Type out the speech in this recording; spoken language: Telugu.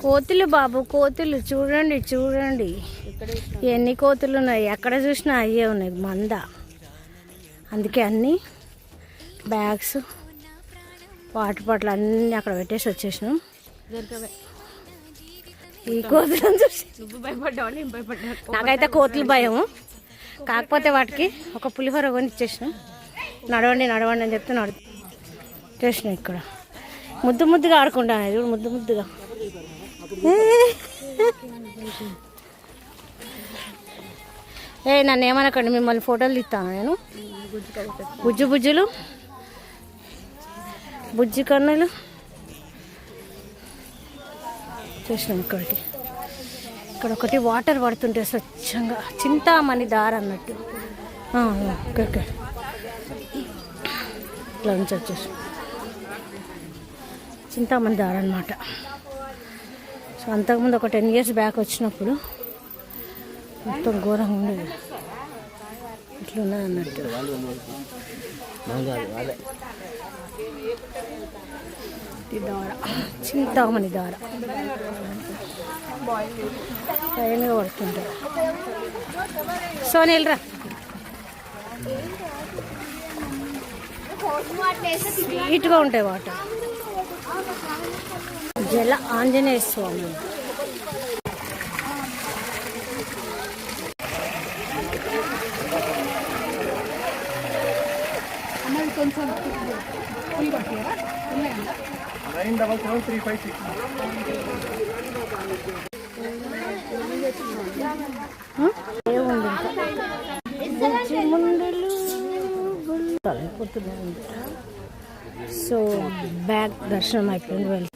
కోతులు బాబు, కోతులు చూడండి చూడండి, ఎన్ని కోతులు ఉన్నాయి. ఎక్కడ చూసినా అయ్యే ఉన్నాయి మంద. అందుకే అన్నీ బ్యాగ్స్ వాటర్ బాటిల్ అన్నీ అక్కడ పెట్టేసి వచ్చేసినాం. ఈ కోతులను చూసి నాకైతే కోతులు భయము. కాకపోతే వాటికి ఒక పులిహోర కొని ఇచ్చేసినాం. నడవండి నడవండి అని చెప్తే చేసినాం. ఇక్కడ ముద్దు ముద్దుగా ఆడుకుంటాను. చూడు ముద్దు ముద్దుగా. నన్ను ఏమనకండి, మిమ్మల్ని ఫోటోలు తీస్తాను నేను. బుజ్జు బుజ్జులు, బుజ్జి కన్నులు చేసినాం. ఇక్కడ ఒకటి వాటర్ పడుతుంటే స్వచ్ఛంగా చింతామణి దార అన్నట్టు. ఓకే ఇట్లా నుంచి వచ్చేసి చింతామణి దార అనమాట. సో అంతకుముందు ఒక 10 years బ్యాక్ వచ్చినప్పుడు మొత్తం ఘోరంగా ఉండేది. ఇట్లున్నది అన్నట్టు. దార చింతామణి దార పైనగా పడుతుంటారు. సో నీళ్ళరా స్వీట్గా ఉంటాయి వాటర్. జల ఆంజనేయ స్వామి. కొంచెం 977356. సో బ్యాగ్ దర్శనం అయిపోయింది.